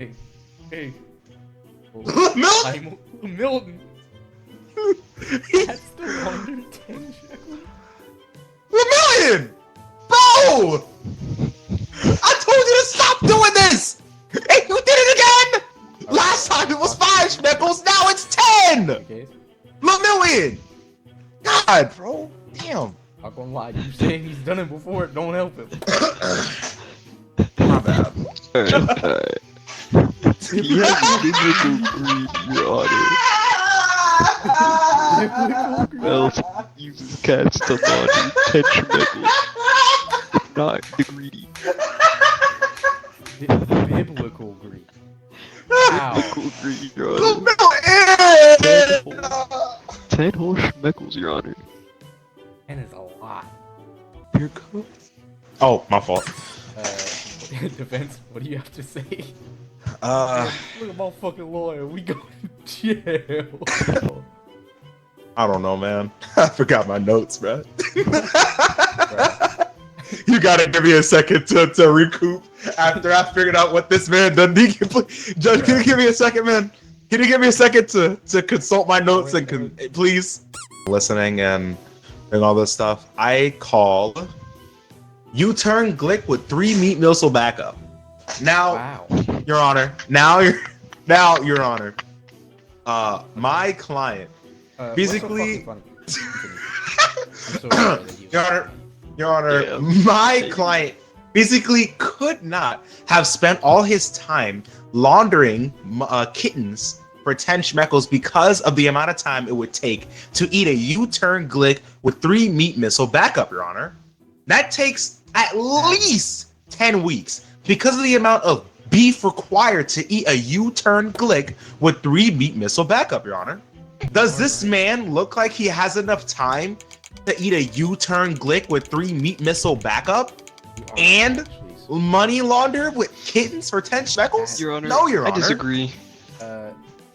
Hey, hey. Milton! Milton! That's still under 10 shekels? Million! Bro! I told you to stop doing this! Hey, you did it again! Okay, Last time it was 5 shekels, now it's 10! Okay. Million! God, bro. Damn. Not gonna lie, you saying he's done it before, don't help him. My bad. Alright. He has biblical greed, Your Honor. Melton uses cats to launder 10 shekels. Not the greedy. Biblical greed. Wow. Biblical greed, Your Honor. Million! 10 whole shekels, Your Honor. 10 is a lot. You're cooked. Oh, my fault. Defense, what do you have to say? Look at my fucking lawyer, we go to jail. I don't know, man. I forgot my notes, bro. You gotta give me a second to recoup after I figured out what this man done. Judge, can you give me a second, man? Can you give me a second to consult my notes and please? Listening and all this stuff. I call U-turn Glick with 3 meat missile backup. Now, Wow. Your Honor. Your Honor. My client physically. What's so fucking funny? I'm so sorry that Your Honor, Yeah. my client physically could not have spent all his time laundering kittens for 10 shekels because of the amount of time it would take to eat a U-turn Glick with 3 meat missile backup, Your Honor. That takes at least 10 weeks because of the amount of beef required to eat a U-turn Glick with 3 meat missile backup, Your Honor. Does this man look like he has enough time to eat a U-turn Glick with 3 meat missile backup and money launder with kittens for 10 shekels? Your Honor, No, Your Honor. I disagree.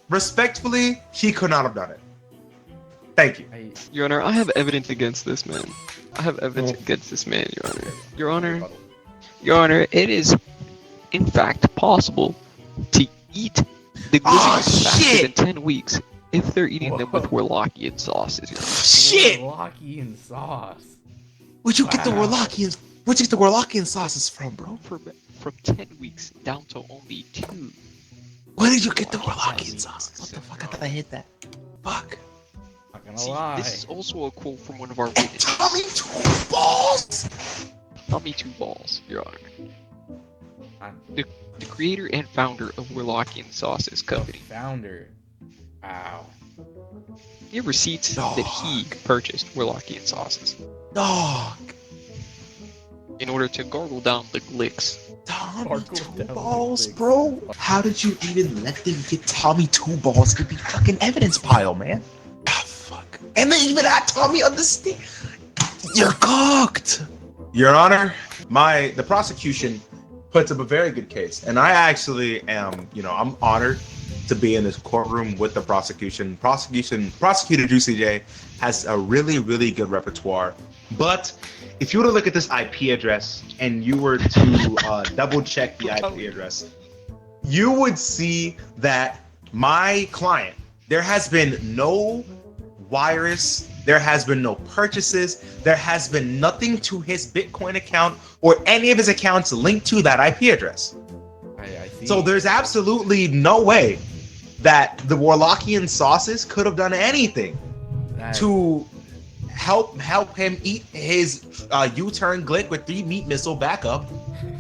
Respectfully, he could not have done it. Thank you. Your Honor, I have evidence against this man. I have evidence against this man, Your Honor. Your Honor, Your Honor, it is, in fact, possible to eat the glizzies faster than 10 weeks if they're eating them with Warlockian sauces, Your Honor. Shit! Warlockian sauce. Where'd you get the Warlockian sauces from, bro? From 10 weeks down to only 2. Where did you get the Warlockian sauces? What the fuck? I thought I hit that. Fuck. Not gonna See, lie. this is also a quote from one of our witnesses. Tommy 2 balls! Tommy 2 Balls, Your Honor. I'm The creator and founder of Warlockian Sauces Company. founder. Wow. He have receipts that he purchased Warlockian sauces Dog. in order to gargle down the glicks. Tommy Sparkle 2 down balls, the big- bro. How did you even let them get Tommy 2 balls to be fucking evidence pile, man? Ah, fuck. And then even that Tommy understand. You're cooked. Your Honor, the prosecution puts up a very good case, and I actually am, I'm honored to be in this courtroom with the prosecution. Prosecutor Juicy J has a really, really good repertoire. But if you were to look at this IP address and you were to double check the IP address, you would see that my client, there has been no wires, there has been no purchases, there has been nothing to his Bitcoin account or any of his accounts linked to that IP address. I see. So there's absolutely no way that the Warlockian sauces could have done anything to help him eat his U-turn Glick with 3 meat missile backup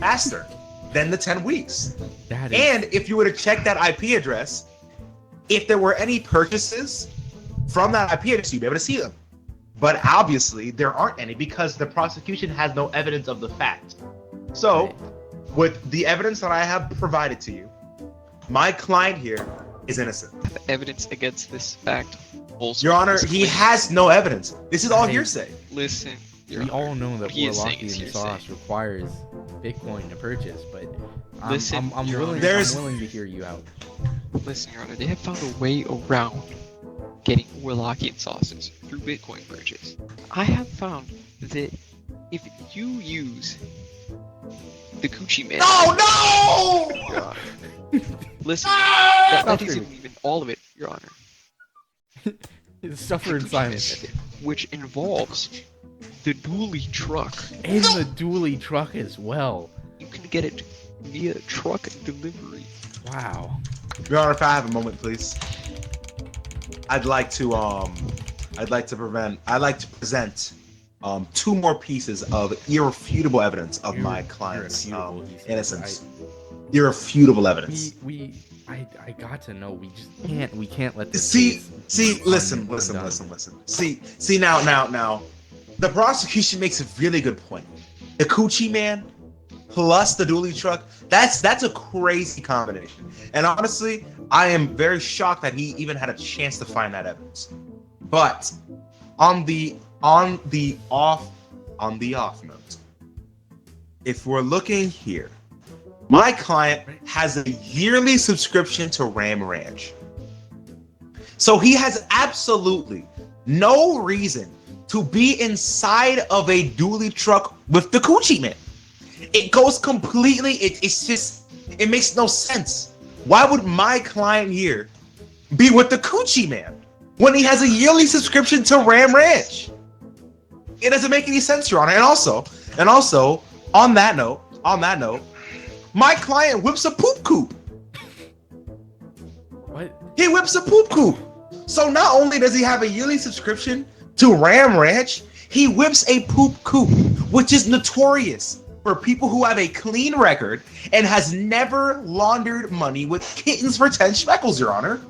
faster than the 10 weeks. That is, And if you were to check that IP address, if there were any purchases from that IP address, you'd be able to see them. But obviously, there aren't any because the prosecution has no evidence of the fact. So, with the evidence that I have provided to you, my client here is innocent. The evidence against this fact. Also Your Honor, he has no evidence. This is all Hey. hearsay. Listen, Your we Honor, all know that what he is saying is Warlockian hearsay. sauce requires Bitcoin to purchase, but Listen, I'm Your willing. Honor. I'm willing to hear you out. Listen, Your Honor, they have found a way around getting Warlockian sauces through Bitcoin purchase. I have found that if you use the Coochie Man, No! Your Honor, Listen, that isn't even all of it, Your Honor. Suffer in silence. Which involves the dually truck. And the dually truck as well. You can get it via truck delivery. Wow. Your Honor, if I have a moment, please. I'd like to present two more pieces of irrefutable evidence of my client's innocence. Irrefutable evidence. I got to know. We can't let this. Listen. See now. The prosecution makes a really good point. The Coochie Man plus the dually truck. That's a crazy combination. And honestly, I am very shocked that he even had a chance to find that evidence. But on the off note, if we're looking here, my client has a yearly subscription to Ram Ranch. So he has absolutely no reason to be inside of a dually truck with the Coochie Man. It goes completely, it makes no sense. Why would my client here be with the Coochie Man when he has a yearly subscription to Ram Ranch? It doesn't make any sense, Your Honor. And also, on that note, my client whips a poop coop. What? He whips a poop coop. So not only does he have a yearly subscription to Ram Ranch, he whips a poop coop, which is notorious for people who have a clean record and has never laundered money with kittens for 10 shekels, Your Honor.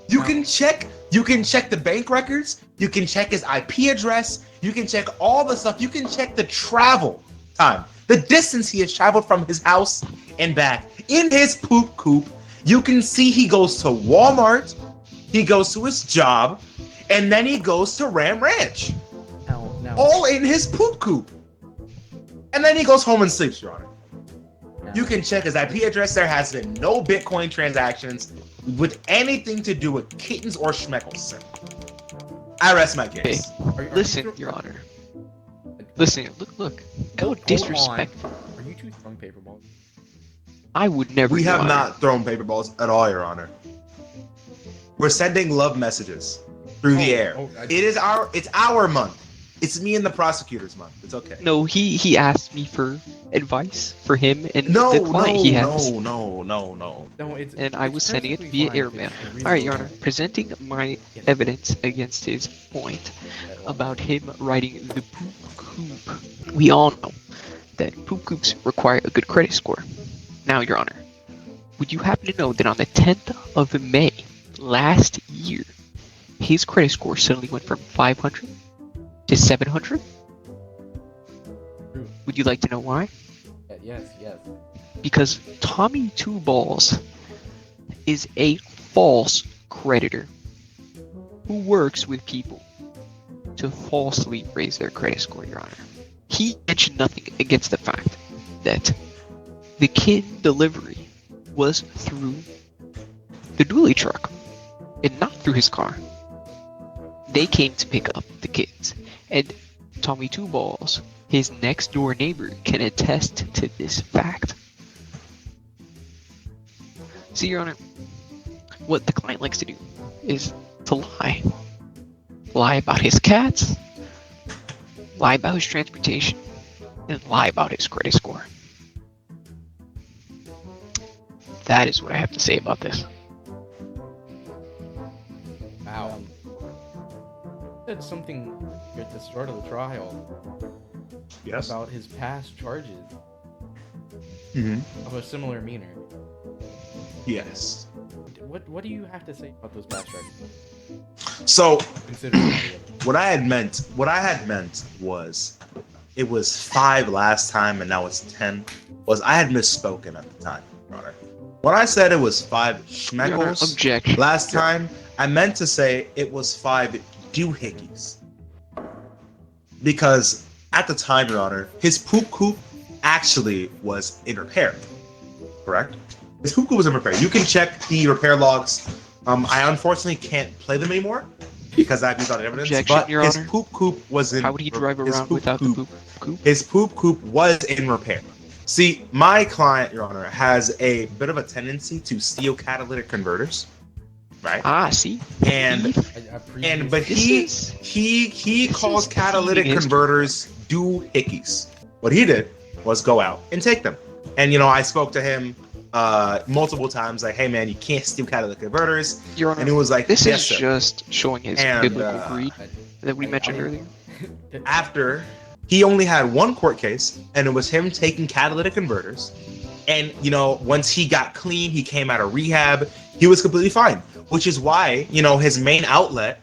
You can check the bank records, you can check his IP address, you can check all the stuff, you can check the travel time, the distance he has traveled from his house and back in his poop coop. You can see he goes to Walmart, he goes to his job, and then he goes to Ram Ranch. No. All in his poop coop. And then he goes home and sleeps, Your Honor. No. You can check his IP address. There has been no Bitcoin transactions with anything to do with kittens or schmeckles, sir. I rest my case. Okay. Listen, Your Honor. Listen, look. How disrespectful. Are you two throwing paper balls? I would never. We have Your Honor. not thrown paper balls at all, Your Honor. We're sending love messages through the air. It's our month. It's me and the prosecutor's month. It's okay. No, he asked me for advice for him and the client he has. No. And I was sending it via airmail. Alright, Your Honor, presenting my evidence against his point about him riding the poop coop. We all know that poop coops require a good credit score. Now, Your Honor, would you happen to know that on the 10th of May last year, his credit score suddenly went from 500 to 700? Would you like to know why? Yes. Because Tommy Two Balls is a false creditor who works with people to falsely raise their credit score, Your Honor. He mentioned nothing against the fact that the kid delivery was through the dually truck and not through his car. They came to pick up the kids, and Tommy Two Balls, his next door neighbor, can attest to this fact. See, Your Honor, what the client likes to do is to lie. Lie about his cats, lie about his transportation, and lie about his credit score. That is what I have to say about this. Wow. You said something at the start of the trial. Yes. About his past charges of a similar meaner. Yes. What do you have to say about those past charges? So, Considering what I had meant was it was 5 last time and now it's 10. Was I had misspoken at the time, Your Honor. When I said it was 5 schmeckles Objection. last time, I meant to say it was 5 doohickeys. Because at the time, Your Honor, his poop coop actually was in repair. Correct? His poop coop was in repair. You can check the repair logs. I unfortunately can't play them anymore because I've used all the evidence. Objection, but Your his Honor. poop coop was in. How would he drive around without the poop coop? His poop coop was in repair. See, my client, Your Honor, has a bit of a tendency to steal catalytic converters, right? Ah, see. And but he calls catalytic converters doohickeys. What he did was go out and take them. And you know, I spoke to him multiple times, like, "Hey man, you can't steal catalytic converters." Your Honor, and he was like, "This yes, is sir. just showing his biblical greed that we mentioned earlier." After he only had one court case, and it was him taking catalytic converters. And you know, once he got clean, he came out of rehab. He was completely fine, which is why, you know, his main outlet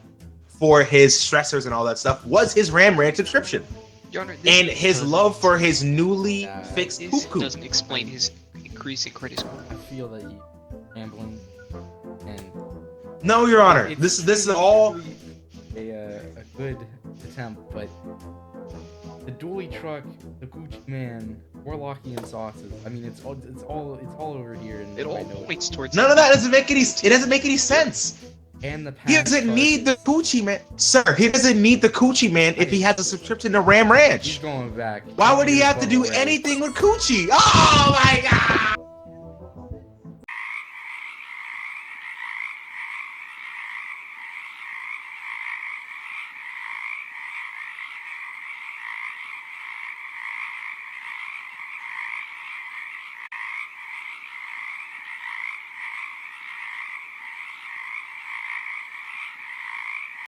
for his stressors and all that stuff was his Ram Ranch subscription. Your Honor, And his love for his newly fixed this hoop doesn't explain his increasing credit score. I feel that he's rambling, and No, Your Honor. This is all a good attempt, but the dually truck, the Gucci man, Warlockian sauces. I mean, it's all over here, and It all points towards none of that doesn't make any. It doesn't make any sense. And the He doesn't need the Gucci man, sir. He doesn't need the Gucci man if he has a subscription to Ram He's Ranch. going back. Why would he have to do anything with Gucci? Oh my God!